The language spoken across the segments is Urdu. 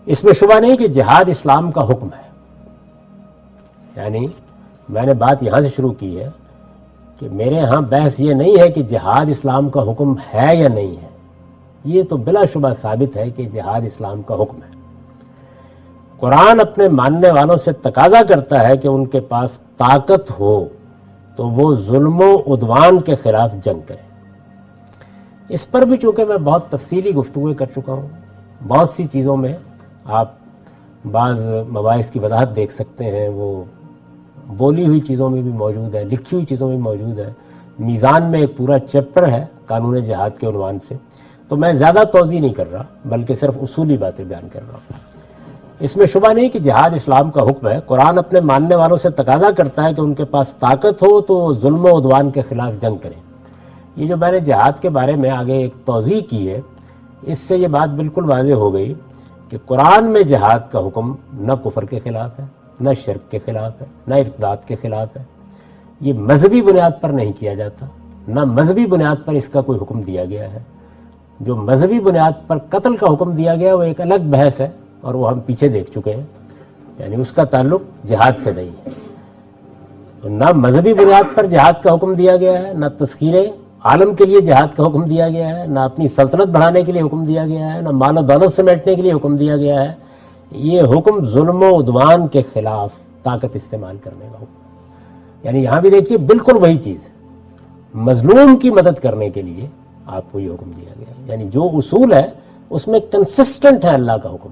اس میں شبہ نہیں کہ جہاد اسلام کا حکم ہے. یعنی میں نے بات یہاں سے شروع کی ہے کہ میرے ہاں بحث یہ نہیں ہے کہ جہاد اسلام کا حکم ہے یا نہیں ہے. یہ تو بلا شبہ ثابت ہے کہ جہاد اسلام کا حکم ہے. قرآن اپنے ماننے والوں سے تقاضا کرتا ہے کہ ان کے پاس طاقت ہو تو وہ ظلم و عدوان کے خلاف جنگ کریں. اس پر بھی چونکہ میں بہت تفصیلی گفتگو کر چکا ہوں. بہت سی چیزوں میں آپ بعض مباحث کی وضاحت دیکھ سکتے ہیں، وہ بولی ہوئی چیزوں میں بھی موجود ہے، لکھی ہوئی چیزوں میں موجود ہے. میزان میں ایک پورا چیپٹر ہے قانون جہاد کے عنوان سے. تو میں زیادہ توضیح نہیں کر رہا بلکہ صرف اصولی باتیں بیان کر رہا ہوں. اس میں شبہ نہیں کہ جہاد اسلام کا حکم ہے. قرآن اپنے ماننے والوں سے تقاضا کرتا ہے کہ ان کے پاس طاقت ہو تو وہ ظلم و عدوان کے خلاف جنگ کریں. یہ جو میں نے جہاد کے بارے میں آگے ایک توضیح کی ہے، اس سے یہ بات بالکل واضح ہو گئی کہ قرآن میں جہاد کا حکم نہ کفر کے خلاف ہے، نہ شرک کے خلاف ہے، نہ ارتداد کے خلاف ہے. یہ مذہبی بنیاد پر نہیں کیا جاتا، نہ مذہبی بنیاد پر اس کا کوئی حکم دیا گیا ہے. جو مذہبی بنیاد پر قتل کا حکم دیا گیا وہ ایک الگ بحث ہے اور وہ ہم پیچھے دیکھ چکے ہیں. یعنی اس کا تعلق جہاد سے نہیں ہے. نہ مذہبی بنیاد پر جہاد کا حکم دیا گیا ہے، نہ تسخیر عالم کے لیے جہاد کا حکم دیا گیا ہے، نہ اپنی سلطنت بڑھانے کے لیے حکم دیا گیا ہے، نہ مال و دولت سمیٹنے کے لیے حکم دیا گیا ہے. یہ حکم ظلم و عدوان کے خلاف طاقت استعمال کرنے کا حکم. یعنی یہاں بھی دیکھیے بالکل وہی چیز ہے. مظلوم کی مدد کرنے کے لیے آپ کو یہ حکم دیا گیا ہے. یعنی جو اصول ہے اس میں کنسسٹنٹ ہے اللہ کا حکم.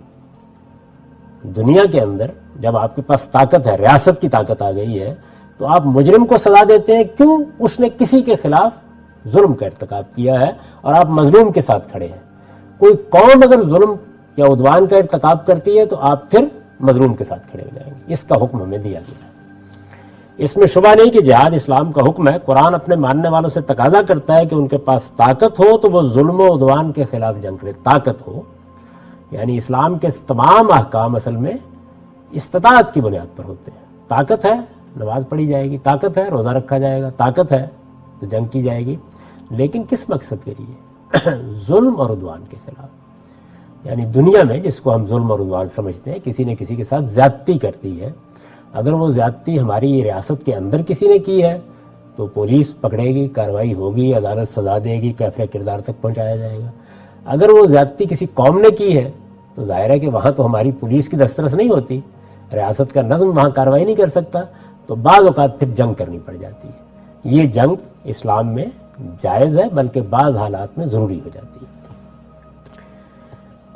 دنیا کے اندر جب آپ کے پاس طاقت ہے، ریاست کی طاقت آ گئی ہے، تو آپ مجرم کو سزا دیتے ہیں. کیوں؟ اس نے کسی کے خلاف ظلم کا ارتکاب کیا ہے اور آپ مظلوم کے ساتھ کھڑے ہیں. کوئی قوم اگر ظلم یا عدوان کا ارتکاب کرتی ہے تو آپ پھر مظلوم کے ساتھ کھڑے ہو جائیں گے. اس کا حکم ہمیں دیا گیا ہے. اس میں شبہ نہیں کہ جہاد اسلام کا حکم ہے. قرآن اپنے ماننے والوں سے تقاضا کرتا ہے کہ ان کے پاس طاقت ہو تو وہ ظلم و عدوان کے خلاف جنگ کرے. طاقت ہو یعنی اسلام کے تمام احکام اصل میں استطاعت کی بنیاد پر ہوتے ہیں. طاقت ہے نماز پڑھی جائے گی، طاقت ہے روزہ رکھا جائے گا، طاقت ہے تو جنگ کی جائے گی. لیکن کس مقصد کے لیے؟ ظلم اور عدوان کے خلاف. یعنی دنیا میں جس کو ہم ظلم اور عدوان سمجھتے ہیں، کسی نے کسی کے ساتھ زیادتی کرتی ہے. اگر وہ زیادتی ہماری ریاست کے اندر کسی نے کی ہے تو پولیس پکڑے گی، کارروائی ہوگی، عدالت سزا دے گی، کیفر کردار تک پہنچایا جائے گا. اگر وہ زیادتی کسی قوم نے کی ہے تو ظاہر ہے کہ وہاں تو ہماری پولیس کی دسترس نہیں ہوتی، ریاست کا نظم وہاں کارروائی نہیں کر سکتا. تو بعض اوقات پھر جنگ کرنی پڑ جاتی ہے. یہ جنگ اسلام میں جائز ہے بلکہ بعض حالات میں ضروری ہو جاتی ہے.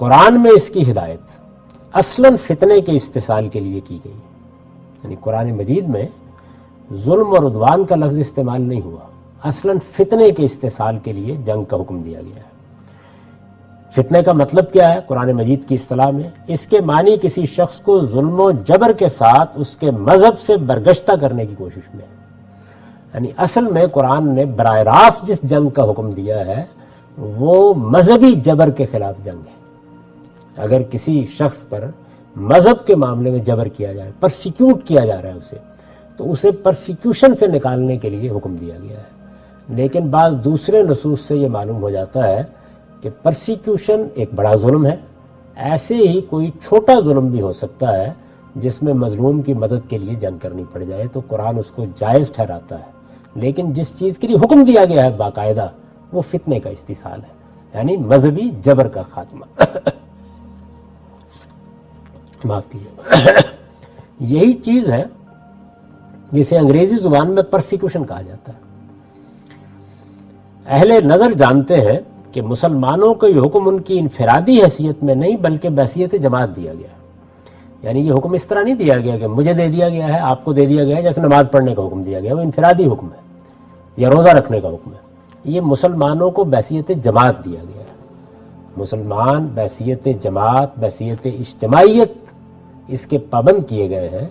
قرآن میں اس کی ہدایت اصلاً فتنے کے استحصال کے لیے کی گئی. یعنی قرآن مجید میں ظلم اور عدوان کا لفظ استعمال نہیں ہوا، اصلاً فتنے کے استحصال کے لیے جنگ کا حکم دیا گیا ہے. فتنے کا مطلب کیا ہے قرآن مجید کی اصطلاح میں؟ اس کے معنی کسی شخص کو ظلم و جبر کے ساتھ اس کے مذہب سے برگشتہ کرنے کی کوشش میں. یعنی اصل میں قرآن نے براہ راست جس جنگ کا حکم دیا ہے وہ مذہبی جبر کے خلاف جنگ ہے. اگر کسی شخص پر مذہب کے معاملے میں جبر کیا جائے، پرسیکیوٹ کیا جا رہا ہے اسے، تو اسے پرسیکیوشن سے نکالنے کے لیے حکم دیا گیا ہے. لیکن بعض دوسرے نصوص سے یہ معلوم ہو جاتا ہے کہ پرسیکیوشن ایک بڑا ظلم ہے. ایسے ہی کوئی چھوٹا ظلم بھی ہو سکتا ہے جس میں مظلوم کی مدد کے لیے جنگ کرنی پڑ جائے تو قرآن اس کو جائز ٹھہراتا ہے. لیکن جس چیز کے لیے حکم دیا گیا ہے باقاعدہ وہ فتنے کا استحصال ہے، یعنی مذہبی جبر کا خاتمہ. معاف کیجیے. یہی چیز ہے جسے انگریزی زبان میں پرسیکیوشن کہا جاتا ہے. اہل نظر جانتے ہیں کہ مسلمانوں کو یہ حکم ان کی انفرادی حیثیت میں نہیں بلکہ بحیثیت جماعت دیا گیا. یعنی یہ حکم اس طرح نہیں دیا گیا کہ مجھے دے دیا گیا ہے، آپ کو دے دیا گیا ہے. جیسے نماز پڑھنے کا حکم دیا گیا وہ انفرادی حکم ہے، یا روزہ رکھنے کا حکم ہے. یہ مسلمانوں کو بحیثیت جماعت دیا گیا ہے. مسلمان بحیثیت جماعت، بحیثیت اجتماعیت اس کے پابند کیے گئے ہیں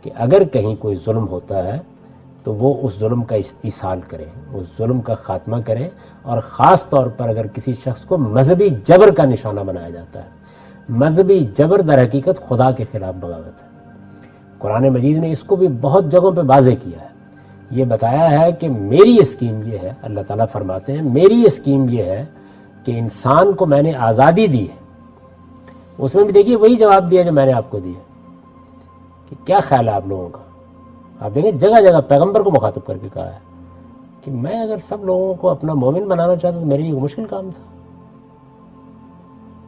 کہ اگر کہیں کوئی ظلم ہوتا ہے تو وہ اس ظلم کا استحصال کرے، اس ظلم کا خاتمہ کرے. اور خاص طور پر اگر کسی شخص کو مذہبی جبر کا نشانہ بنایا جاتا ہے. مذہبی جبر در حقیقت خدا کے خلاف بغاوت ہے. قرآن مجید نے اس کو بھی بہت جگہوں پہ واضح کیا ہے. یہ بتایا ہے کہ میری اسکیم یہ ہے، اللہ تعالیٰ فرماتے ہیں میری اسکیم یہ ہے کہ انسان کو میں نے آزادی دی ہے اس میں بھی دیکھیے وہی جواب دیا جو میں نے آپ کو دیا کہ کیا خیال ہے آپ لوگوں کا. آپ دیکھیں جگہ جگہ پیغمبر کو مخاطب کر کے کہا ہے کہ میں اگر سب لوگوں کو اپنا مومن بنانا چاہتا تو میرے لیے مشکل کام تھا.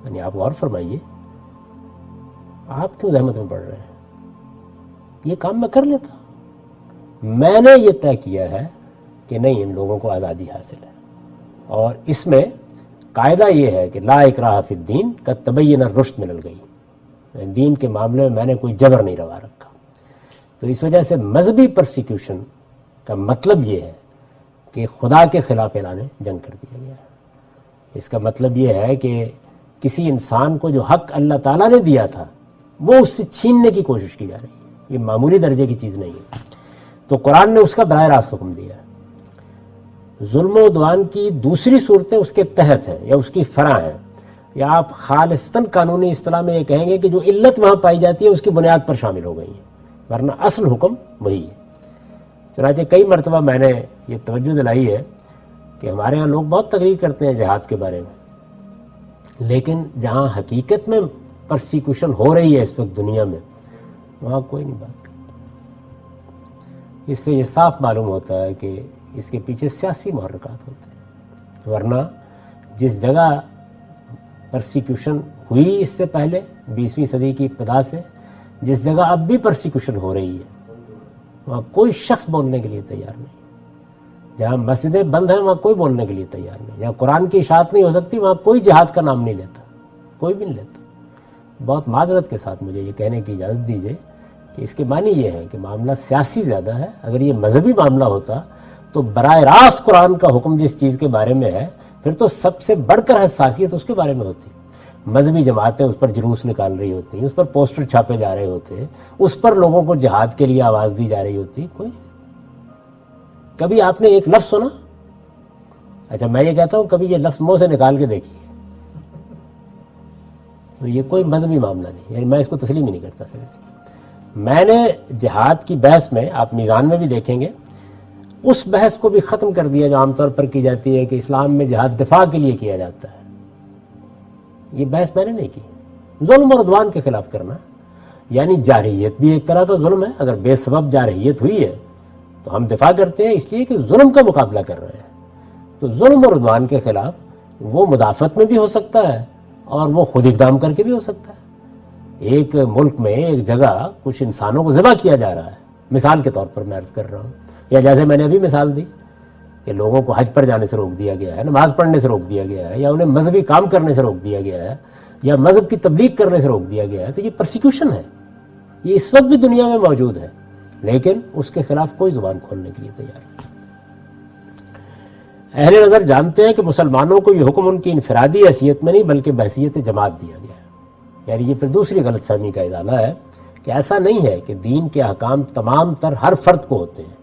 یعنی آپ غور فرمائیے آپ کیوں زحمت میں پڑ رہے ہیں؟ یہ کام میں کر لیتا. میں نے یہ طے کیا ہے کہ نہیں ان لوگوں کو آزادی حاصل ہے، اور اس میں قاعدہ یہ ہے کہ لا اکراہ فی الدین قد تبین الرشد من الغی. دین کے معاملے میں نے کوئی جبر نہیں روا رکھا. تو اس وجہ سے مذہبی پرسیکیوشن کا مطلب یہ ہے کہ خدا کے خلاف اعلان جنگ کر دیا گیا ہے. اس کا مطلب یہ ہے کہ کسی انسان کو جو حق اللہ تعالیٰ نے دیا تھا وہ اس سے چھیننے کی کوشش کی جا رہی ہے. یہ معمولی درجے کی چیز نہیں ہے. تو قرآن نے اس کا براہ راست حکم دیا ہے. ظلم و عدوان کی دوسری صورتیں اس کے تحت ہیں یا اس کی فرع ہیں، یا آپ خالصتاً قانونی اصطلاح میں یہ کہیں گے کہ جو علت وہاں پائی جاتی ہے اس کی بنیاد پر شامل ہو گئی ہیں، ورنہ اصل حکم وہی ہے. چنانچہ کئی مرتبہ میں نے یہ توجہ دلائی ہے کہ ہمارے ہاں لوگ بہت تقریر کرتے ہیں جہاد کے بارے میں، لیکن جہاں حقیقت میں پرسیکیوشن ہو رہی ہے اس وقت دنیا میں وہاں کوئی نہیں بات کرتا. اس سے یہ صاف معلوم ہوتا ہے کہ اس کے پیچھے سیاسی محرکات ہوتے ہیں. ورنہ جس جگہ پرسیکیوشن ہوئی اس سے پہلے 20ویں صدی کی ابتدا سے، جس جگہ اب بھی پرسیکیوشن ہو رہی ہے، وہاں کوئی شخص بولنے کے لیے تیار نہیں. جہاں مسجدیں بند ہیں وہاں کوئی بولنے کے لیے تیار نہیں. جہاں قرآن کی اشاعت نہیں ہو سکتی وہاں کوئی جہاد کا نام نہیں لیتا، کوئی بھی نہیں لیتا. بہت معذرت کے ساتھ مجھے یہ کہنے کی اجازت دیجیے کہ اس کے معنی یہ ہے کہ معاملہ سیاسی زیادہ ہے. اگر یہ مذہبی معاملہ ہوتا تو براہ راست قرآن کا حکم جس چیز کے بارے میں ہے پھر تو سب سے بڑھ کر حساسیت اس کے بارے میں ہوتی. مذہبی جماعتیں اس پر جلوس نکال رہی ہوتی، اس پر پوسٹر چھاپے جا رہے ہوتے، اس پر لوگوں کو جہاد کے لیے آواز دی جا رہی ہوتی. کوئی کبھی آپ نے ایک لفظ سنا؟ اچھا میں یہ کہتا ہوں کبھی یہ لفظ منہ سے نکال کے دیکھیے. تو یہ کوئی مذہبی معاملہ نہیں، یعنی میں اس کو تسلیم ہی نہیں کرتا سر سے. میں نے جہاد کی بحث میں، آپ میزان میں بھی دیکھیں گے، اس بحث کو بھی ختم کر دیا جو عام طور پر کی جاتی ہے کہ اسلام میں جہاد دفاع کے لیے کیا جاتا ہے. یہ بحث میں نے نہیں کی. ظلم اور عدوان کے خلاف کرنا، یعنی جارحیت بھی ایک طرح کا ظلم ہے. اگر بے سبب جارحیت ہوئی ہے تو ہم دفاع کرتے ہیں اس لیے کہ ظلم کا مقابلہ کر رہے ہیں. تو ظلم اور عدوان کے خلاف وہ مدافعت میں بھی ہو سکتا ہے اور وہ خود اقدام کر کے بھی ہو سکتا ہے. ایک ملک میں ایک جگہ کچھ انسانوں کو ذبح کیا جا رہا ہے، مثال کے طور پر میں عرض کر رہا ہوں، یا جیسے میں نے ابھی مثال دی کہ لوگوں کو حج پر جانے سے روک دیا گیا ہے، نماز پڑھنے سے روک دیا گیا ہے، یا انہیں مذہبی کام کرنے سے روک دیا گیا ہے، یا مذہب کی تبلیغ کرنے سے روک دیا گیا ہے. تو یہ پرسیکیوشن ہے، یہ اس وقت بھی دنیا میں موجود ہے، لیکن اس کے خلاف کوئی زبان کھولنے کے لیے تیار نہیں. اہل نظر جانتے ہیں کہ مسلمانوں کو یہ حکم ان کی انفرادی حیثیت میں نہیں بلکہ بحیثیت جماعت دیا گیا ہے. یعنی یہ پھر دوسری غلط فہمی کا ازالہ ہے کہ ایسا نہیں ہے کہ دین کے احکام تمام تر ہر فرد کو ہوتے ہیں.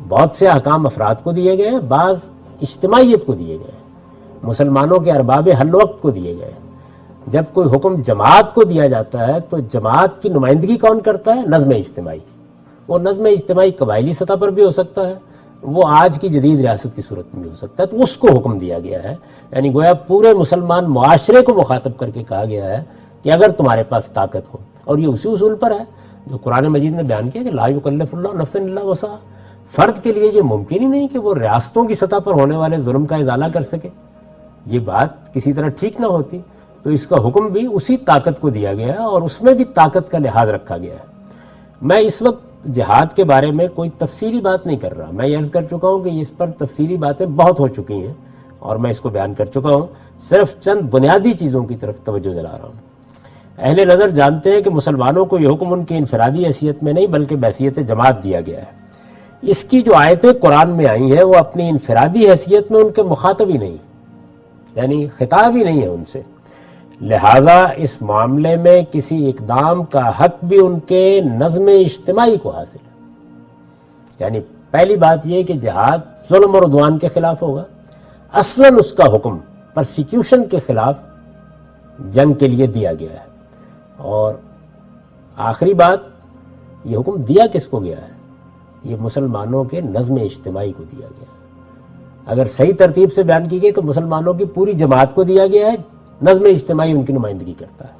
بہت سے احکام افراد کو دیے گئے ہیں، بعض اجتماعیت کو دیے گئے ہیں، مسلمانوں کے ارباب حل وقت کو دیے گئے ہیں. جب کوئی حکم جماعت کو دیا جاتا ہے تو جماعت کی نمائندگی کون کرتا ہے؟ نظم اجتماعی. وہ نظم اجتماعی قبائلی سطح پر بھی ہو سکتا ہے، وہ آج کی جدید ریاست کی صورت میں بھی ہو سکتا ہے. تو اس کو حکم دیا گیا ہے، یعنی گویا پورے مسلمان معاشرے کو مخاطب کر کے کہا گیا ہے کہ اگر تمہارے پاس طاقت ہو، اور یہ اسی اصول پر ہے جو قرآن مجید نے بیان کیا کہ لا یکلف اللہ نفسا الا وسعہا. فرد کے لیے یہ ممکن ہی نہیں کہ وہ ریاستوں کی سطح پر ہونے والے ظلم کا ازالہ کر سکے. یہ بات کسی طرح ٹھیک نہ ہوتی. تو اس کا حکم بھی اسی طاقت کو دیا گیا اور اس میں بھی طاقت کا لحاظ رکھا گیا ہے. میں اس وقت جہاد کے بارے میں کوئی تفصیلی بات نہیں کر رہا. میں یہ عرض کر چکا ہوں کہ اس پر تفصیلی باتیں بہت ہو چکی ہیں اور میں اس کو بیان کر چکا ہوں. صرف چند بنیادی چیزوں کی طرف توجہ دلا رہا ہوں. اہل نظر جانتے ہیں کہ مسلمانوں کو یہ حکم ان کی انفرادی حیثیت میں نہیں بلکہ بحیثیت جماعت دیا گیا ہے. اس کی جو آیتیں قرآن میں آئی ہیں وہ اپنی انفرادی حیثیت میں ان کے مخاطب ہی نہیں، یعنی خطاب ہی نہیں ہے ان سے. لہٰذا اس معاملے میں کسی اقدام کا حق بھی ان کے نظم اجتماعی کو حاصل ہے. یعنی پہلی بات یہ کہ جہاد ظلم اور عدوان کے خلاف ہوگا. اصلاً اس کا حکم پرسیکیوشن کے خلاف جنگ کے لیے دیا گیا ہے. اور آخری بات، یہ حکم دیا کس کو گیا ہے؟ یہ مسلمانوں کے نظم اجتماعی کو دیا گیا ہے. اگر صحیح ترتیب سے بیان کی گئی تو مسلمانوں کی پوری جماعت کو دیا گیا ہے. نظم اجتماعی ان کی نمائندگی کرتا ہے.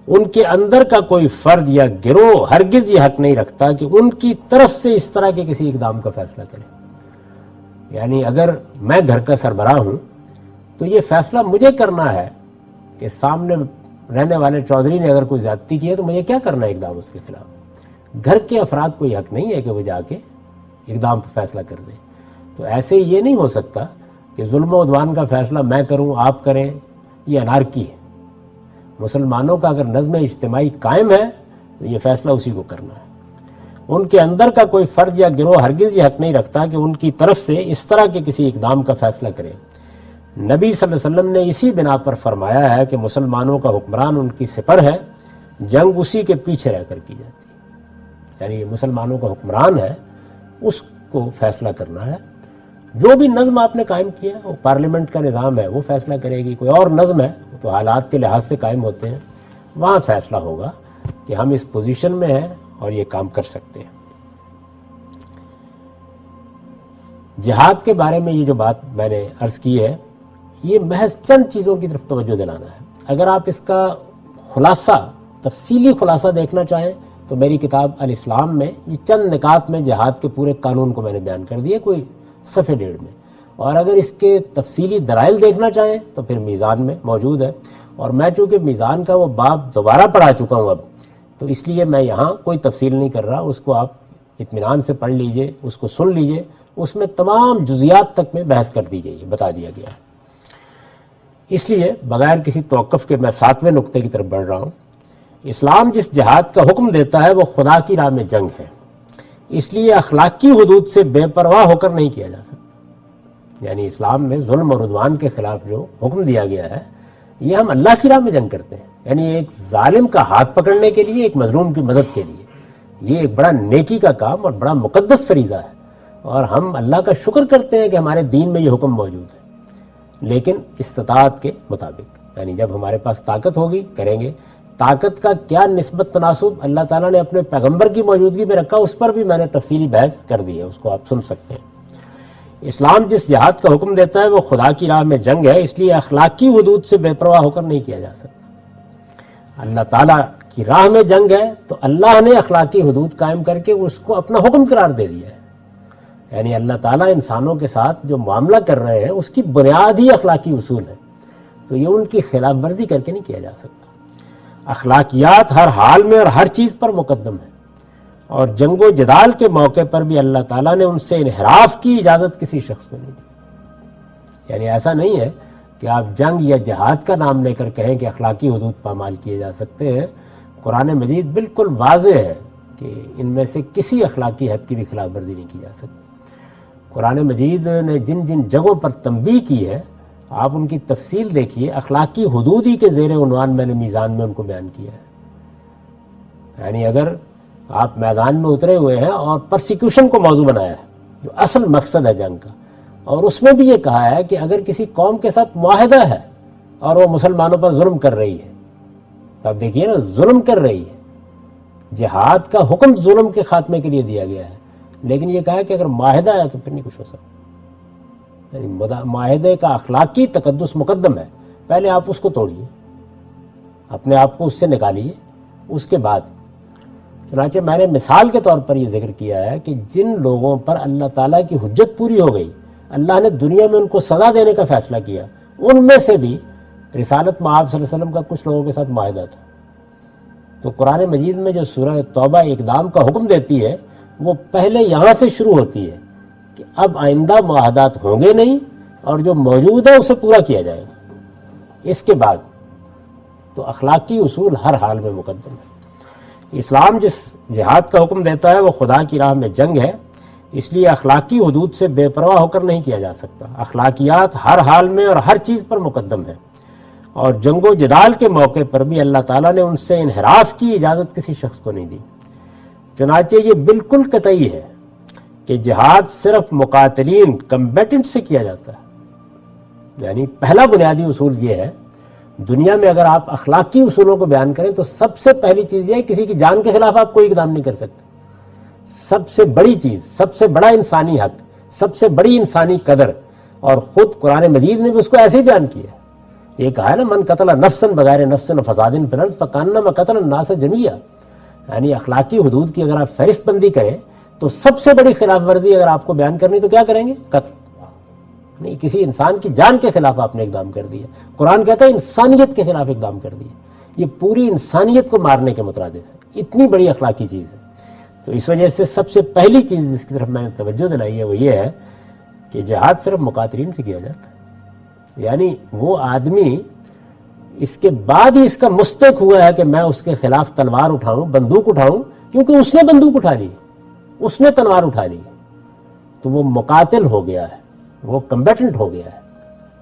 ان کے اندر کا کوئی فرد یا گروہ ہرگز یہ حق نہیں رکھتا کہ ان کی طرف سے اس طرح کے کسی اقدام کا فیصلہ کرے. یعنی اگر میں گھر کا سربراہ ہوں تو یہ فیصلہ مجھے کرنا ہے کہ سامنے رہنے والے چودھری نے اگر کوئی زیادتی کی ہے تو مجھے کیا کرنا ہے اقدام اس کے خلاف. گھر کے افراد کو یہ حق نہیں ہے کہ وہ جا کے اقدام پر فیصلہ کر دیں. تو ایسے یہ نہیں ہو سکتا کہ ظلم و عدوان کا فیصلہ میں کروں آپ کریں، یہ انارکی ہے. مسلمانوں کا اگر نظم اجتماعی قائم ہے تو یہ فیصلہ اسی کو کرنا ہے. ان کے اندر کا کوئی فرد یا گروہ ہرگز یہ حق نہیں رکھتا کہ ان کی طرف سے اس طرح کے کسی اقدام کا فیصلہ کرے. نبی صلی اللہ علیہ وسلم نے اسی بنا پر فرمایا ہے کہ مسلمانوں کا حکمران ان کی سپر ہے، جنگ اسی کے پیچھے رہ کر کی جاتی ہے. یعنی مسلمانوں کا حکمران ہے، اس کو فیصلہ کرنا ہے. جو بھی نظم آپ نے قائم کیا ہے وہ پارلیمنٹ کا نظام ہے، وہ فیصلہ کرے گی. کوئی اور نظم ہے تو حالات کے لحاظ سے قائم ہوتے ہیں، وہاں فیصلہ ہوگا کہ ہم اس پوزیشن میں ہیں اور یہ کام کر سکتے ہیں. جہاد کے بارے میں یہ جو بات میں نے عرض کی ہے، یہ محض چند چیزوں کی طرف توجہ دلانا ہے. اگر آپ اس کا خلاصہ، تفصیلی خلاصہ دیکھنا چاہیں تو میری کتاب الاسلام میں یہ چند نکات میں جہاد کے پورے قانون کو میں نے بیان کر دیا، کوئی صفحے 1.5 میں. اور اگر اس کے تفصیلی دلائل دیکھنا چاہیں تو پھر میزان میں موجود ہے. اور میں چونکہ میزان کا وہ باب دوبارہ پڑھا چکا ہوں اب، تو اس لیے میں یہاں کوئی تفصیل نہیں کر رہا. اس کو آپ اطمینان سے پڑھ لیجئے، اس کو سن لیجئے. اس میں تمام جزیات تک میں بحث کر دی گئی ہے، بتا دیا گیا ہے. اس لیے بغیر کسی توقف کے میں 7ویں نقطے کی طرف بڑھ رہا ہوں. اسلام جس جہاد کا حکم دیتا ہے وہ خدا کی راہ میں جنگ ہے، اس لیے اخلاقی حدود سے بے پرواہ ہو کر نہیں کیا جا سکتا. یعنی اسلام میں ظلم اور عدوان کے خلاف جو حکم دیا گیا ہے، یہ ہم اللہ کی راہ میں جنگ کرتے ہیں. یعنی ایک ظالم کا ہاتھ پکڑنے کے لیے، ایک مظلوم کی مدد کے لیے. یہ ایک بڑا نیکی کا کام اور بڑا مقدس فریضہ ہے، اور ہم اللہ کا شکر کرتے ہیں کہ ہمارے دین میں یہ حکم موجود ہے. لیکن استطاعت کے مطابق، یعنی جب ہمارے پاس طاقت ہوگی کریں گے. طاقت کا کیا نسبت تناسب اللہ تعالیٰ نے اپنے پیغمبر کی موجودگی میں رکھا، اس پر بھی میں نے تفصیلی بحث کر دی ہے، اس کو آپ سن سکتے ہیں. اسلام جس جہاد کا حکم دیتا ہے وہ خدا کی راہ میں جنگ ہے، اس لیے اخلاقی حدود سے بے پرواہ ہو کر نہیں کیا جا سکتا. اللہ تعالیٰ کی راہ میں جنگ ہے تو اللہ نے اخلاقی حدود قائم کر کے اس کو اپنا حکم قرار دے دیا ہے. یعنی اللہ تعالیٰ انسانوں کے ساتھ جو معاملہ کر رہے ہیں اس کی بنیاد ہی اخلاقی اصول ہے، تو یہ ان کی خلاف ورزی کر کے نہیں کیا جا سکتا. اخلاقیات ہر حال میں اور ہر چیز پر مقدم ہے، اور جنگ و جدال کے موقع پر بھی اللہ تعالیٰ نے ان سے انحراف کی اجازت کسی شخص کو نہیں دی. یعنی ایسا نہیں ہے کہ آپ جنگ یا جہاد کا نام لے کر کہیں کہ اخلاقی حدود پامال کیے جا سکتے ہیں. قرآن مجید بالکل واضح ہے کہ ان میں سے کسی اخلاقی حد کی بھی خلاف ورزی نہیں کی جا سکتی. قرآن مجید نے جن جن جگہوں پر تنبیہ کی ہے، آپ ان کی تفصیل دیکھیے. اخلاقی حدود ہی کے زیر عنوان میں نے میزان میں ان کو بیان کیا ہے. یعنی اگر آپ میدان میں اترے ہوئے ہیں اور پرسیکیوشن کو موضوع بنایا ہے جو اصل مقصد ہے جنگ کا، اور اس میں بھی یہ کہا ہے کہ اگر کسی قوم کے ساتھ معاہدہ ہے اور وہ مسلمانوں پر ظلم کر رہی ہے، تو آپ دیکھیے نا، ظلم کر رہی ہے. جہاد کا حکم ظلم کے خاتمے کے لیے دیا گیا ہے، لیکن یہ کہا ہے کہ اگر معاہدہ ہے تو پھر نہیں کچھ ہو سکتا. یعنی معاہدے کا اخلاقی تقدس مقدم ہے. پہلے آپ اس کو توڑیے، اپنے آپ کو اس سے نکالیے، اس کے بعد. چنانچہ میں نے مثال کے طور پر یہ ذکر کیا ہے کہ جن لوگوں پر اللہ تعالیٰ کی حجت پوری ہو گئی، اللہ نے دنیا میں ان کو سزا دینے کا فیصلہ کیا، ان میں سے بھی رسالت میں آپ صلی اللہ علیہ وسلم کا کچھ لوگوں کے ساتھ معاہدہ تھا. تو قرآن مجید میں جو سورہ توبہ اقدام کا حکم دیتی ہے، وہ پہلے یہاں سے شروع ہوتی ہے کہ اب آئندہ معاہدات ہوں گے نہیں، اور جو موجود ہے اسے پورا کیا جائے گا. اس کے بعد تو اخلاقی اصول ہر حال میں مقدم ہے. اسلام جس جہاد کا حکم دیتا ہے وہ خدا کی راہ میں جنگ ہے، اس لیے اخلاقی حدود سے بے پرواہ ہو کر نہیں کیا جا سکتا. اخلاقیات ہر حال میں اور ہر چیز پر مقدم ہے، اور جنگ و جدال کے موقع پر بھی اللہ تعالیٰ نے ان سے انحراف کی اجازت کسی شخص کو نہیں دی. چنانچہ یہ بالکل قطعی ہے کہ جہاد صرف مقاتلین کمبیٹنٹ سے کیا جاتا ہے. یعنی پہلا بنیادی اصول یہ ہے، دنیا میں اگر آپ اخلاقی اصولوں کو بیان کریں تو سب سے پہلی چیز یہ ہے کسی کی جان کے خلاف آپ کوئی اقدام نہیں کر سکتے. سب سے بڑی چیز، سب سے بڑا انسانی حق، سب سے بڑی انسانی قدر، اور خود قرآن مجید نے بھی اس کو ایسے ہی بیان کیا. یہ کہا ہے نا من قتل نفسن بغیر نفسن فساد فی الارض فکانما قتل الناس جمیعا، یعنی اخلاقی حدود کی اگر آپ فہرست بندی کریں تو سب سے بڑی خلاف ورزی اگر آپ کو بیان کرنی تو کیا کریں گے؟ قتل. نہیں، کسی انسان کی جان کے خلاف آپ نے اقدام کر دیا. قرآن کہتا ہے انسانیت کے خلاف اقدام کر دیا. یہ پوری انسانیت کو مارنے کے مترادف ہے، اتنی بڑی اخلاقی چیز ہے. تو اس وجہ سے سب سے پہلی چیز جس کی طرف میں نے توجہ دلائی ہے وہ یہ ہے کہ جہاد صرف مقاتلین سے کیا جاتا ہے. یعنی وہ آدمی اس کے بعد ہی اس کا مستحق ہوا ہے کہ میں اس کے خلاف تلوار اٹھاؤں، بندوق اٹھاؤں، کیونکہ اس نے بندوق اٹھا لی، اس نے تلوار اٹھا لی، تو وہ مقاتل ہو گیا ہے، وہ کمبیٹنٹ ہو گیا ہے،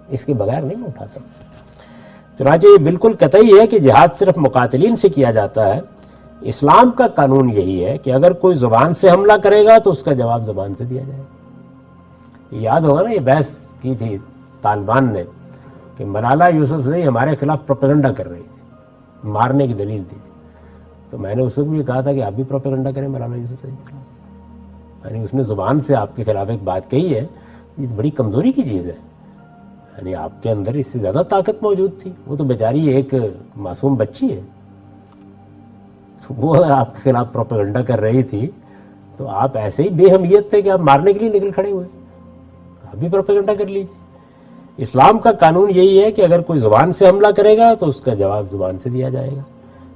اس کے بغیر نہیں اٹھا سکتا. چنانچہ یہ بالکل قطعی ہے کہ جہاد صرف مقاتلین سے کیا جاتا ہے. اسلام کا قانون یہی ہے کہ اگر کوئی زبان سے حملہ کرے گا تو اس کا جواب زبان سے دیا جائے گا. یاد ہوگا نا، یہ بحث کی تھی طالبان نے کہ ملالہ یوسفزئی ہمارے خلاف پروپیگنڈا کر رہی تھی، مارنے کی دلیل دی تھی. تو میں نے اس وقت بھی کہا تھا کہ آپ بھی پروپیگنڈا کریں ملالہ یوسفزئی کے خلاف. یعنی اس نے زبان سے آپ کے خلاف ایک بات کہی ہے، یہ بڑی کمزوری کی چیز ہے. یعنی آپ کے اندر اس سے زیادہ طاقت موجود تھی. وہ تو بیچاری ایک معصوم بچی ہے، وہ آپ کے خلاف پروپیگنڈا کر رہی تھی تو آپ ایسے ہی بے اہمیت تھے کہ آپ مارنے کے لیے نکل کھڑے ہوئے. آپ بھی پروپیگنڈا کر لیجیے. اسلام کا قانون یہی ہے کہ اگر کوئی زبان سے حملہ کرے گا تو اس کا جواب زبان سے دیا جائے گا.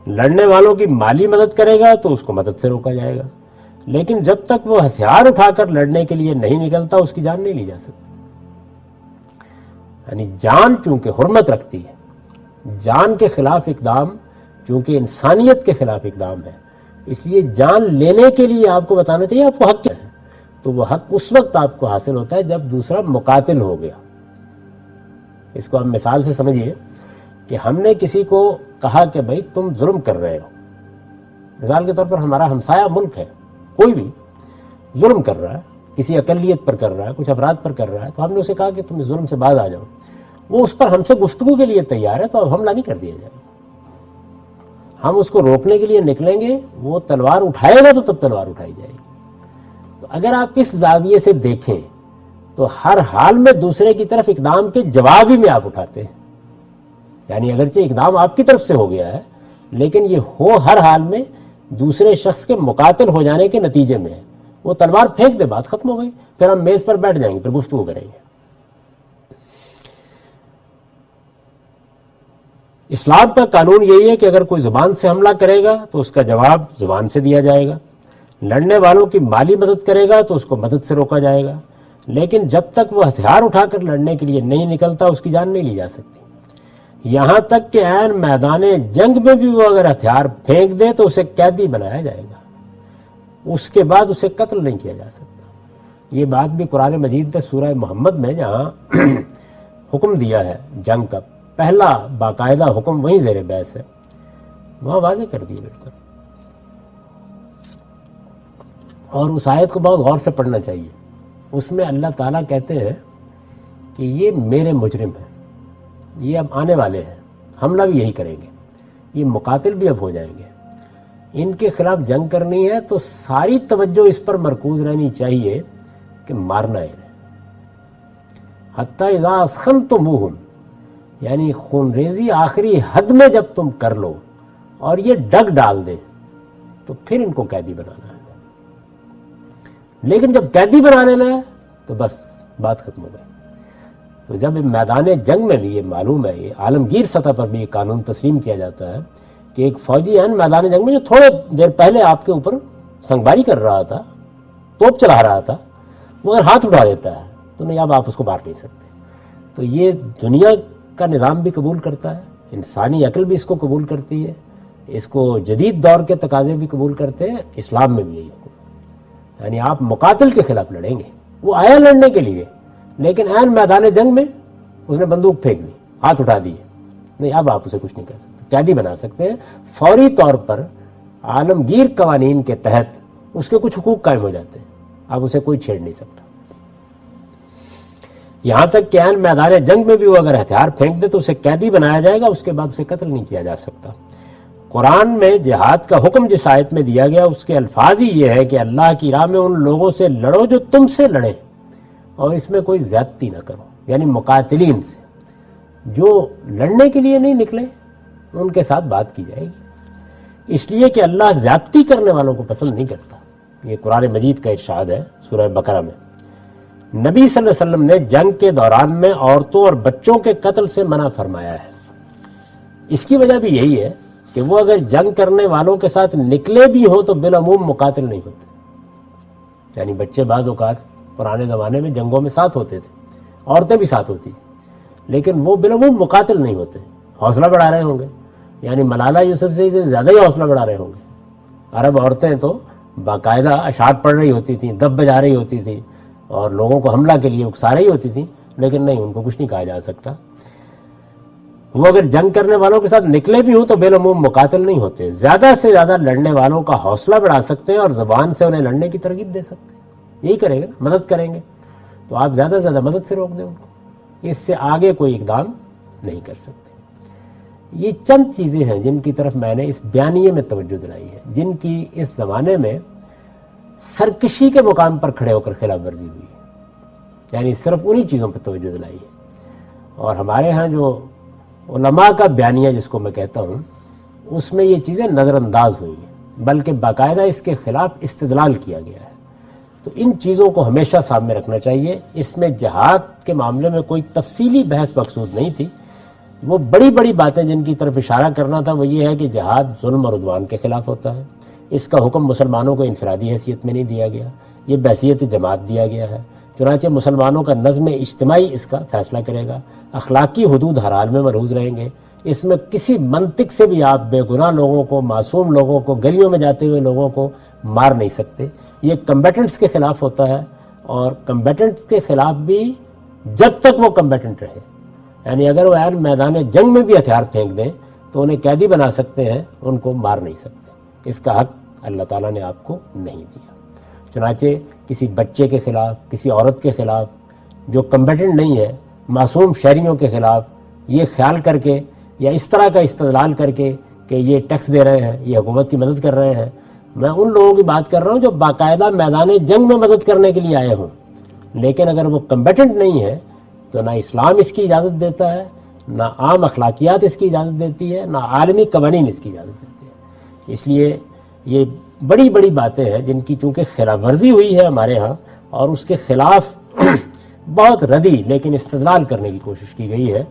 لڑنے والوں کی مالی مدد کرے گا تو اس کو مدد سے روکا جائے گا، لیکن جب تک وہ ہتھیار اٹھا کر لڑنے کے لیے نہیں نکلتا اس کی جان نہیں لی جا سکتی. یعنی جان چونکہ حرمت رکھتی ہے، جان کے خلاف اقدام چونکہ انسانیت کے خلاف اقدام ہے، اس لیے جان لینے کے لیے آپ کو بتانا چاہیے آپ کو حق کیا ہے. تو وہ حق اس وقت آپ کو حاصل ہوتا ہے جب دوسرا مقاتل ہو گیا. اس کو آپ مثال سے سمجھیے کہ ہم نے کسی کو کہا کہ بھائی تم ظلم کر رہے ہو. مثال کے طور پر ہمارا ہمسایہ ملک ہے، کوئی بھی ظلم کر رہا ہے، کسی اقلیت پر کر رہا ہے، کچھ افراد پر کر رہا ہے، تو ہم نے اسے کہا کہ تم اس ظلم سے باز آ جاؤ. وہ اس پر ہم سے گفتگو کے لیے تیار ہے تو اب حملہ نہیں کر دیا جائے گا. ہم اس کو روکنے کے لیے نکلیں گے، وہ تلوار اٹھائے گا تو تب تلوار اٹھائی جائے گی. تو اگر آپ اس زاویے سے دیکھیں تو ہر حال میں دوسرے کی طرف اقدام کے جواب ہی میں آپ اٹھاتے ہیں. یعنی اگرچہ اقدام آپ کی طرف سے ہو گیا ہے لیکن یہ ہو ہر حال میں دوسرے شخص کے مقاتل ہو جانے کے نتیجے میں ہے. وہ تلوار پھینک دے، بات ختم ہو گئی، پھر ہم میز پر بیٹھ جائیں گے، پھر گفتگو کریں گے. اسلام کا قانون یہی ہے کہ اگر کوئی زبان سے حملہ کرے گا تو اس کا جواب زبان سے دیا جائے گا. لڑنے والوں کی مالی مدد کرے گا تو اس کو مدد سے روکا جائے گا، لیکن جب تک وہ ہتھیار اٹھا کر لڑنے کے لیے نہیں نکلتا اس کی جان نہیں لی جا سکتی. یہاں تک کہ عین میدان جنگ میں بھی وہ اگر ہتھیار پھینک دے تو اسے قیدی بنایا جائے گا، اس کے بعد اسے قتل نہیں کیا جا سکتا. یہ بات بھی قرآن مجید نے سورہ محمد میں جہاں حکم دیا ہے جنگ کا، پہلا باقاعدہ حکم وہیں زیر بحث ہے، وہاں واضح کر دیا بالکل. اور اس آیت کو بہت غور سے پڑھنا چاہیے. اس میں اللہ تعالیٰ کہتے ہیں کہ یہ میرے مجرم ہیں، یہ اب آنے والے ہیں، حملہ بھی یہی کریں گے، یہ مقاتل بھی اب ہو جائیں گے. ان کے خلاف جنگ کرنی ہے تو ساری توجہ اس پر مرکوز رہنی چاہیے کہ مارنا ہے. حتی اذا اسخنتموہم، یعنی خونریزی آخری حد میں جب تم کر لو اور یہ ڈگ ڈال دے تو پھر ان کو قیدی بنانا ہے. لیکن جب قیدی بنا لینا ہے تو بس بات ختم ہو گئی. تو جب میدان جنگ میں بھی یہ معلوم ہے، یہ عالمگیر سطح پر بھی یہ قانون تسلیم کیا جاتا ہے کہ ایک فوجی ہے میدان جنگ میں جو تھوڑے دیر پہلے آپ کے اوپر سنگباری کر رہا تھا، توپ چلا رہا تھا، وہ اگر ہاتھ اٹھا دیتا ہے تو نہیں، اب آپ اس کو مار نہیں سکتے. تو یہ دنیا کا نظام بھی قبول کرتا ہے، انسانی عقل بھی اس کو قبول کرتی ہے، اس کو جدید دور کے تقاضے بھی قبول کرتے ہیں. اسلام میں بھی یہی حکم، یعنی آپ مقاتل کے خلاف لڑیں گے، وہ آیا لڑنے کے لیے لیکن عین میدان جنگ میں اس نے بندوق پھینک دی، ہاتھ اٹھا دیے، نہیں اب آپ اسے کچھ نہیں کہہ سکتے، قیدی بنا سکتے ہیں. فوری طور پر عالمگیر قوانین کے تحت اس کے کچھ حقوق قائم ہو جاتے ہیں، اب اسے کوئی چھیڑ نہیں سکتا. یہاں تک کہ عین میدان جنگ میں بھی وہ اگر ہتھیار پھینک دے تو اسے قیدی بنایا جائے گا، اس کے بعد اسے قتل نہیں کیا جا سکتا. قرآن میں جہاد کا حکم جس آیت میں دیا گیا اس کے الفاظ ہی یہ ہے کہ اللہ کی راہ میں ان لوگوں سے لڑو جو تم سے لڑیں اور اس میں کوئی زیادتی نہ کرو، یعنی مقاتلین سے. جو لڑنے کے لیے نہیں نکلے ان کے ساتھ بات کی جائے گی، اس لیے کہ اللہ زیادتی کرنے والوں کو پسند نہیں کرتا۔ یہ قرآن مجید کا ارشاد ہے سورہ بقرہ میں۔ نبی صلی اللہ علیہ وسلم نے جنگ کے دوران میں عورتوں اور بچوں کے قتل سے منع فرمایا ہے۔ اس کی وجہ بھی یہی ہے کہ وہ اگر جنگ کرنے والوں کے ساتھ نکلے بھی ہوں تو بالعموم مقاتل نہیں ہوتے، یعنی بچے بعض اوقات پرانے زمانے میں جنگوں میں ساتھ ہوتے تھے، عورتیں بھی ساتھ ہوتی تھیں، لیکن وہ بالعموم مقاتل نہیں ہوتے، حوصلہ بڑھا رہے ہوں گے، یعنی ملالہ یوسفزئی سے زیادہ ہی حوصلہ بڑھا رہے ہوں گے۔ عرب عورتیں تو باقاعدہ اشعار پڑھ رہی ہوتی تھیں، دب بجا رہی ہوتی تھیں اور لوگوں کو حملہ کے لیے اکسا رہی ہوتی تھیں، لیکن نہیں، ان کو کچھ نہیں کہا جا سکتا۔ وہ اگر جنگ کرنے والوں کے ساتھ نکلے بھی ہوں تو بالعموم مقاتل نہیں ہوتے، زیادہ سے زیادہ لڑنے والوں کا حوصلہ بڑھا سکتے ہیں اور زبان سے انہیں لڑنے کی ترغیب دے سکتے ہیں، یہی کریں گے نا، مدد کریں گے تو آپ زیادہ سے زیادہ مدد سے روک دیں ان کو، اس سے آگے کوئی اقدام نہیں کر سکتے۔ یہ چند چیزیں ہیں جن کی طرف میں نے اس بیانیے میں توجہ دلائی ہے، جن کی اس زمانے میں سرکشی کے مقام پر کھڑے ہو کر خلاف ورزی ہوئی ہے، یعنی صرف انہی چیزوں پر توجہ دلائی ہے۔ اور ہمارے ہاں جو علماء کا بیانیہ جس کو میں کہتا ہوں، اس میں یہ چیزیں نظر انداز ہوئی ہیں، بلکہ باقاعدہ اس کے خلاف استدلال کیا گیا ہے۔ تو ان چیزوں کو ہمیشہ سامنے رکھنا چاہیے۔ اس میں جہاد کے معاملے میں کوئی تفصیلی بحث مقصود نہیں تھی، وہ بڑی بڑی باتیں جن کی طرف اشارہ کرنا تھا وہ یہ ہے کہ جہاد ظلم اور عدوان کے خلاف ہوتا ہے، اس کا حکم مسلمانوں کو انفرادی حیثیت میں نہیں دیا گیا، یہ بحیثیت جماعت دیا گیا ہے، چنانچہ مسلمانوں کا نظم اجتماعی اس کا فیصلہ کرے گا، اخلاقی حدود ہر حال میں مرہوز رہیں گے، اس میں کسی منطق سے بھی آپ بے گناہ لوگوں کو، معصوم لوگوں کو، گلیوں میں جاتے ہوئے لوگوں کو مار نہیں سکتے۔ یہ کمبیٹنٹس کے خلاف ہوتا ہے، اور کمبیٹنٹس کے خلاف بھی جب تک وہ کمبیٹنٹ رہے، یعنی اگر وہ میدان جنگ میں بھی ہتھیار پھینک دیں تو انہیں قیدی بنا سکتے ہیں، ان کو مار نہیں سکتے، اس کا حق اللہ تعالیٰ نے آپ کو نہیں دیا۔ چنانچہ کسی بچے کے خلاف، کسی عورت کے خلاف جو کمبیٹنٹ نہیں ہے، معصوم شہریوں کے خلاف یہ خیال کر کے یا اس طرح کا استدلال کر کے کہ یہ ٹیکس دے رہے ہیں، یہ حکومت کی مدد کر رہے ہیں، میں ان لوگوں کی بات کر رہا ہوں جو باقاعدہ میدان جنگ میں مدد کرنے کے لیے آئے ہوں، لیکن اگر وہ کمبیٹنٹ نہیں ہے تو نہ اسلام اس کی اجازت دیتا ہے، نہ عام اخلاقیات اس کی اجازت دیتی ہے، نہ عالمی قوانین اس کی اجازت دیتے ہیں۔ اس لیے یہ بڑی بڑی باتیں ہیں جن کی چونکہ خلاف ورزی ہوئی ہے ہمارے ہاں، اور اس کے خلاف بہت ردی لیکن استدلال کرنے کی کوشش کی گئی ہے،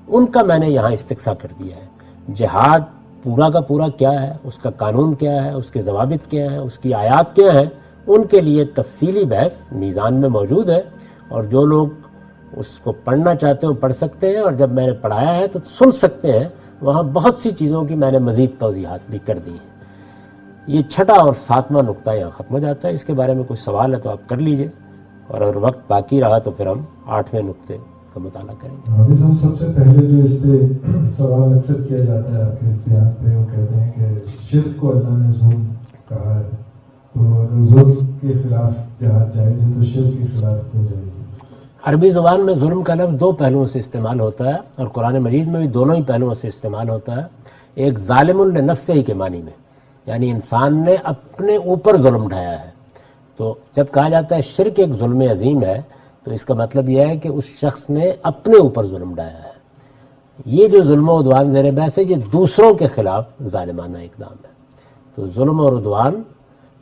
ان کا میں نے یہاں استقصا کر دیا ہے۔ جہاد پورا کا پورا کیا ہے، اس کا قانون کیا ہے، اس کے ضوابط کیا ہیں، اس کی آیات کیا ہیں، ان کے لیے تفصیلی بحث میزان میں موجود ہے، اور جو لوگ اس کو پڑھنا چاہتے ہیں پڑھ سکتے ہیں، اور جب میں نے پڑھایا ہے تو سن سکتے ہیں، وہاں بہت سی چیزوں کی میں نے مزید توضیحات بھی کر دی ہیں۔ یہ چھٹا اور ساتواں نقطہ یہاں ختم ہو جاتا ہے۔ اس کے بارے میں کوئی سوال ہے تو آپ کر لیجئے، اور اگر وقت باقی رہا تو پھر ہم 8ویں نقطے کا مطالعہ کریں گے۔ حافظ صاحب، سب سے پہلے جو اس پہ سوال اکثر کیا جاتا ہے آپ کے اس بیان پہ، وہ کہتے ہیں کہ شرک کو اللہ نے ظلم کہا ہے، تو اگر ظلم کے خلاف جہاد جائز ہے تو شرک کے خلاف کیوں جائز ہے؟ عربی زبان میں ظلم کا لفظ دو پہلوؤں سے استعمال ہوتا ہے، اور قرآن مجید میں بھی دونوں ہی پہلوؤں سے استعمال ہوتا ہے۔ ایک ظالم لنفسہ کے معنی میں، یعنی انسان نے اپنے اوپر ظلم ڈھایا ہے۔ تو جب کہا جاتا ہے شرک ایک ظلم عظیم ہے، تو اس کا مطلب یہ ہے کہ اس شخص نے اپنے اوپر ظلم ڈھایا ہے۔ یہ جو ظلم و عدوان زیر بحث ہے، یہ دوسروں کے خلاف ظالمانہ اقدام ہے۔ تو ظلم اور عدوان،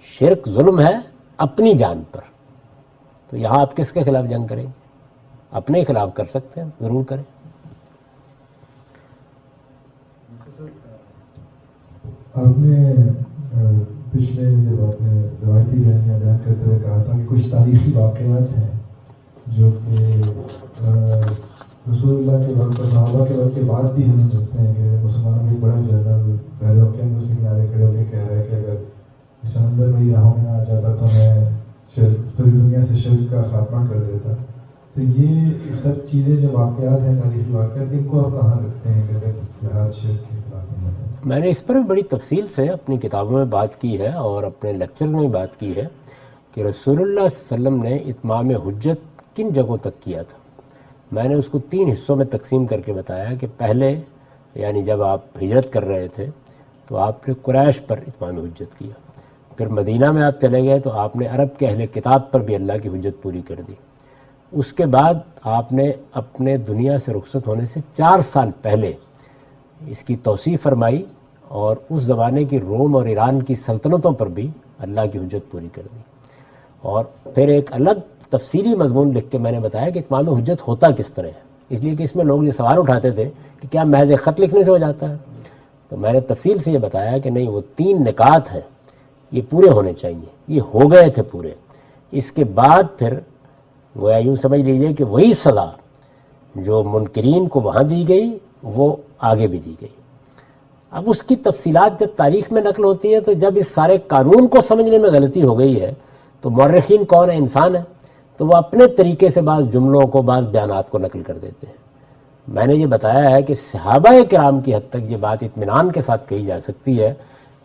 شرک ظلم ہے اپنی جان پر، تو یہاں آپ کس کے خلاف جنگ کریں گے؟ اپنے خلاف کر سکتے ہیں، ضرور کریں۔ آپ نے پچھلے جب آپ نے روایتی بیان کرتے ہوئے کہا تھا کہ کچھ تاریخی واقعات ہیں جو کہ رسول اللہ کے وقت اور صحابہ کے وقت کے بعد بھی ہمیں ملتے ہیں کہ مسلمانوں میں ایک بڑا جنرل پہلے ہو کے اس کے کنارے کھڑے ہو کے کہہ رہا ہے کہ اگر اس سمندر میں ہی راہوں میں آ جاتا تو میں پوری دنیا سے شرک کا خاتمہ کر دیتا۔ تو یہ سب چیزیں جو واقعات ہیں، تاریخی واقعات، ان کو آپ کہاں رکھتے ہیں کہ اگر جہاد شرک کے خلاف نہیں ہے؟ میں نے اس پر بڑی تفصیل سے اپنی کتابوں میں بات کی ہے اور اپنے لیکچرز میں بھی بات کی ہے کہ رسول اللہ صلی اللہ علیہ وسلم نے اتمام حجت کن جگہوں تک کیا تھا۔ میں نے اس کو 3 حصوں میں تقسیم کر کے بتایا کہ پہلے، یعنی جب آپ ہجرت کر رہے تھے تو آپ نے قریش پر اتمام حجت کیا، پھر مدینہ میں آپ چلے گئے تو آپ نے عرب کے اہل کتاب پر بھی اللہ کی حجت پوری کر دی، اس کے بعد آپ نے اپنے دنیا سے رخصت ہونے سے 4 سال پہلے اس کی توسیع فرمائی اور اس زمانے کی روم اور ایران کی سلطنتوں پر بھی اللہ کی حجت پوری کر دی. اور پھر ایک الگ تفصیلی مضمون لکھ کے میں نے بتایا کہ اتمام حجت ہوتا کس طرح ہے، اس لیے کہ اس میں لوگ یہ سوال اٹھاتے تھے کہ کیا محض ایک خط لکھنے سے ہو جاتا ہے. تو میں نے تفصیل سے یہ بتایا کہ نہیں، وہ 3 نکات ہیں، یہ پورے ہونے چاہیے، یہ ہو گئے تھے پورے. اس کے بعد پھر گویا یوں سمجھ لیجئے کہ وہی سزا جو منکرین کو وہاں دی گئی وہ آگے بھی دی گئی. اب اس کی تفصیلات جب تاریخ میں نقل ہوتی ہیں تو جب اس سارے قانون کو سمجھنے میں غلطی ہو گئی ہے تو مورخین کون ہے؟ انسان ہے، تو وہ اپنے طریقے سے بعض جملوں کو، بعض بیانات کو نقل کر دیتے ہیں. میں نے یہ بتایا ہے کہ صحابہ کرام کی حد تک یہ بات اطمینان کے ساتھ کہی جا سکتی ہے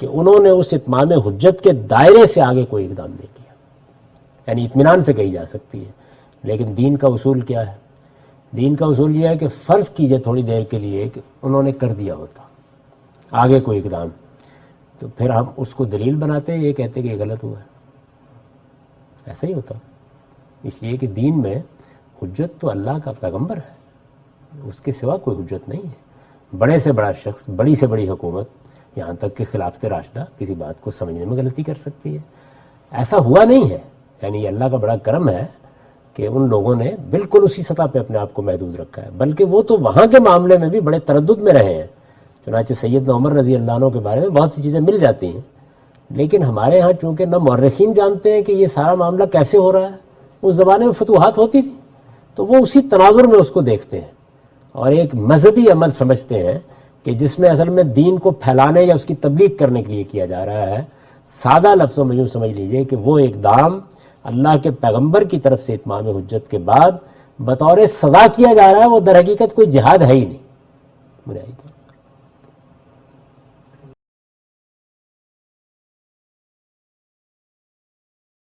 کہ انہوں نے اس اتمام حجت کے دائرے سے آگے کوئی اقدام نہیں کیا، یعنی اطمینان سے کہی جا سکتی ہے. لیکن دین کا اصول کیا ہے؟ دین کا اصول یہ ہے کہ فرض کیجئے تھوڑی دیر کے لیے کہ انہوں نے کر دیا ہوتا آگے کوئی اقدام، تو پھر ہم اس کو دلیل بناتے ہیں، یہ کہتے کہ یہ غلط ہوا ہے. ایسا ہی ہوتا، اس لیے کہ دین میں حجت تو اللہ کا پیغمبر ہے، اس کے سوا کوئی حجت نہیں ہے. بڑے سے بڑا شخص، بڑی سے بڑی حکومت، یہاں تک کہ خلافت راشدہ کسی بات کو سمجھنے میں غلطی کر سکتی ہے. ایسا ہوا نہیں ہے، یعنی یہ اللہ کا بڑا کرم ہے کہ ان لوگوں نے بالکل اسی سطح پہ اپنے آپ کو محدود رکھا ہے، بلکہ وہ تو وہاں کے معاملے میں بھی بڑے تردد میں رہے ہیں. چنانچہ سیدنا عمر رضی اللہ عنہ کے بارے میں بہت سی چیزیں مل جاتی ہیں، لیکن ہمارے ہاں چونکہ نہ مورخین جانتے ہیں کہ یہ سارا معاملہ کیسے ہو رہا ہے. اس زمانے میں فتوحات ہوتی تھی تو وہ اسی تناظر میں اس کو دیکھتے ہیں اور ایک مذہبی عمل سمجھتے ہیں کہ جس میں اصل میں دین کو پھیلانے یا اس کی تبلیغ کرنے کے لیے کیا جا رہا ہے. سادہ لفظوں میں یوں سمجھ لیجئے کہ وہ اقدام اللہ کے پیغمبر کی طرف سے اتمام حجت کے بعد بطور سزا کیا جا رہا ہے، وہ در حقیقت کوئی جہاد ہے ہی نہیں بنیادی طور پر.